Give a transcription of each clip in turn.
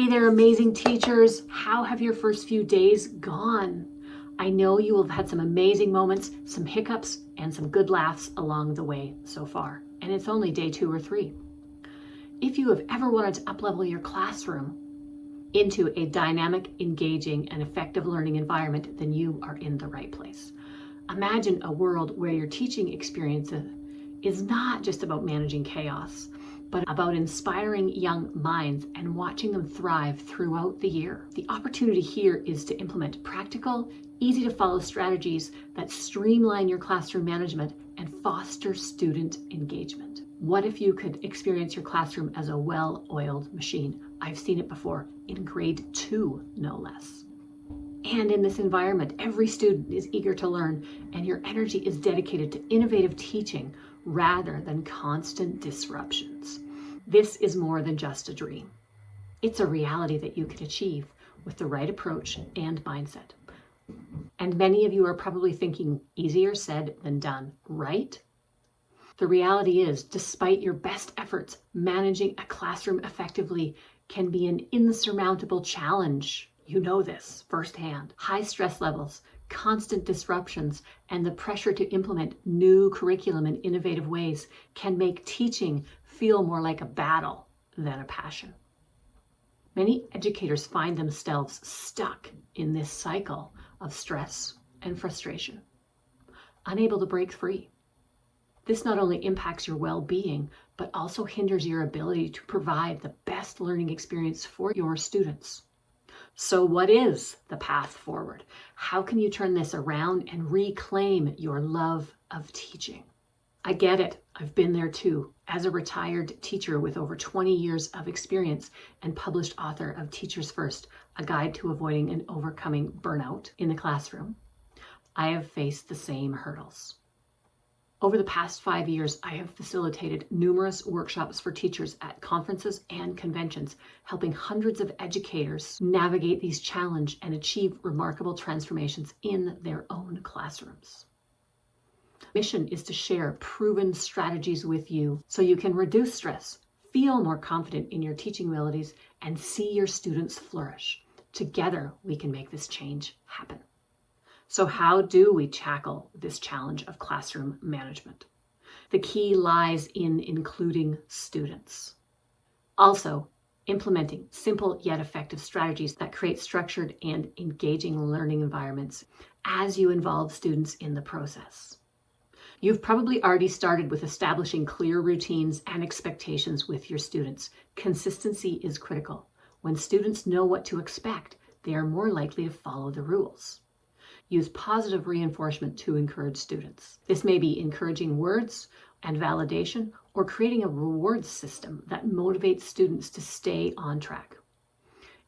Hey there, amazing teachers. How have your first few days gone? I know you will have had some amazing moments, some hiccups, and some good laughs along the way so far. And it's only day 2 or 3. If you have ever wanted to uplevel your classroom into a dynamic, engaging, and effective learning environment, then you are in the right place. Imagine a world where your teaching experience is not just about managing chaos, but about inspiring young minds and watching them thrive throughout the year. The opportunity here is to implement practical, easy to follow strategies that streamline your classroom management and foster student engagement. What if you could experience your classroom as a well-oiled machine? I've seen it before, in grade 2, no less. And in this environment, every student is eager to learn, and your energy is dedicated to innovative teaching rather than constant disruptions. This is more than just a dream. It's a reality that you can achieve with the right approach and mindset. And many of you are probably thinking, easier said than done, right? The reality is, despite your best efforts, managing a classroom effectively can be an insurmountable challenge. You know this firsthand. High stress levels, constant disruptions, and the pressure to implement new curriculum in innovative ways can make teaching feel more like a battle than a passion. Many educators find themselves stuck in this cycle of stress and frustration, unable to break free. This not only impacts your well-being, but also hinders your ability to provide the best learning experience for your students. So what is the path forward? How can you turn this around and reclaim your love of teaching? I get it. I've been there too. As a retired teacher with over 20 years of experience and published author of Teachers First, a guide to avoiding and overcoming burnout in the classroom, I have faced the same hurdles. Over the past 5 years, I have facilitated numerous workshops for teachers at conferences and conventions, helping hundreds of educators navigate these challenges and achieve remarkable transformations in their own classrooms. Mission is to share proven strategies with you so you can reduce stress, feel more confident in your teaching abilities, and see your students flourish. Together, we can make this change happen. So how do we tackle this challenge of classroom management? The key lies in including students. Also, implementing simple yet effective strategies that create structured and engaging learning environments as you involve students in the process. You've probably already started with establishing clear routines and expectations with your students. Consistency is critical. When students know what to expect, they are more likely to follow the rules. Use positive reinforcement to encourage students. This may be encouraging words and validation, or creating a rewards system that motivates students to stay on track.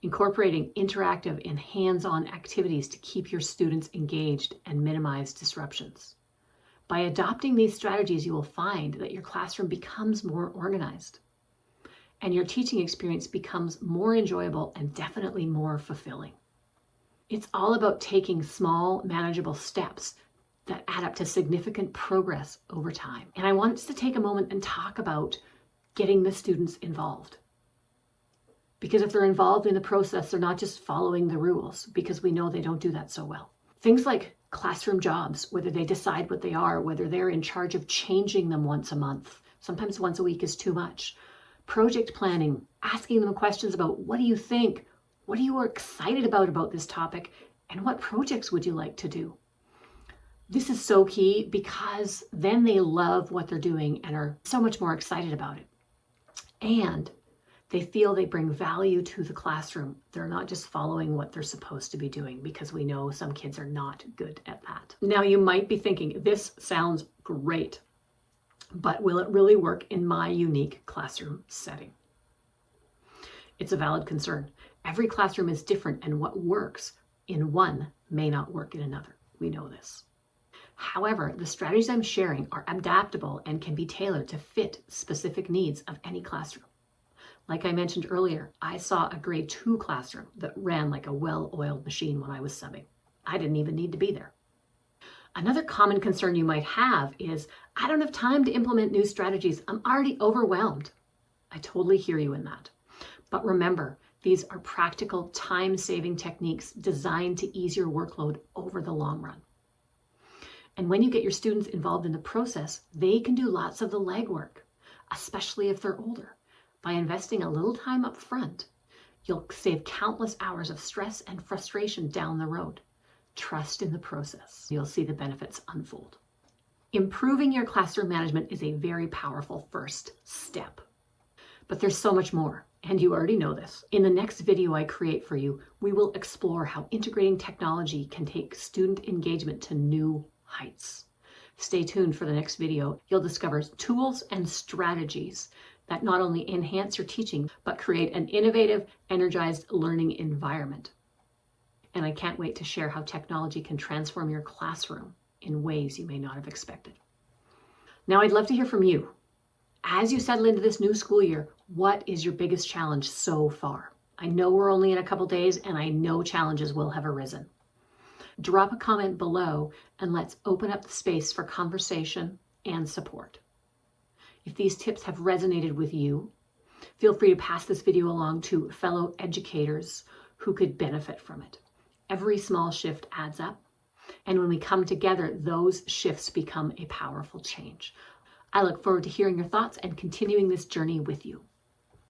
Incorporating interactive and hands-on activities to keep your students engaged and minimize disruptions. By adopting these strategies, you will find that your classroom becomes more organized, and your teaching experience becomes more enjoyable and definitely more fulfilling. It's all about taking small, manageable steps that add up to significant progress over time. And I want us to take a moment and talk about getting the students involved. Because if they're involved in the process, they're not just following the rules, because we know they don't do that so well. Things like classroom jobs, whether they decide what they are, whether they're in charge of changing them once a month, sometimes once a week is too much. Project planning, asking them questions about what do you think? What are you excited about this topic? And what projects would you like to do? This is so key because then they love what they're doing and are so much more excited about it. And they feel they bring value to the classroom. They're not just following what they're supposed to be doing, because we know some kids are not good at that. Now you might be thinking, this sounds great, but will it really work in my unique classroom setting? It's a valid concern. Every classroom is different, and what works in one may not work in another. We know this. However, the strategies I'm sharing are adaptable and can be tailored to fit specific needs of any classroom. Like I mentioned earlier, I saw a grade 2 classroom that ran like a well-oiled machine when I was subbing. I didn't even need to be there. Another common concern you might have is, I don't have time to implement new strategies. I'm already overwhelmed. I totally hear you in that. But remember, These are practical, time-saving techniques designed to ease your workload over the long run. And when you get your students involved in the process, they can do lots of the legwork, especially if they're older. By investing a little time up front, you'll save countless hours of stress and frustration down the road. Trust in the process. You'll see the benefits unfold. Improving your classroom management is a very powerful first step. But there's so much more, and you already know this. In the next video I create for you, we will explore how integrating technology can take student engagement to new heights. Stay tuned for the next video. You'll discover tools and strategies that not only enhance your teaching, but create an innovative, energized learning environment. And I can't wait to share how technology can transform your classroom in ways you may not have expected. Now, I'd love to hear from you. As you settle into this new school year, what is your biggest challenge so far? I know we're only in a couple days, and I know challenges will have arisen. Drop a comment below and let's open up the space for conversation and support. If these tips have resonated with you, feel free to pass this video along to fellow educators who could benefit from it. Every small shift adds up, and when we come together, those shifts become a powerful change. I look forward to hearing your thoughts and continuing this journey with you.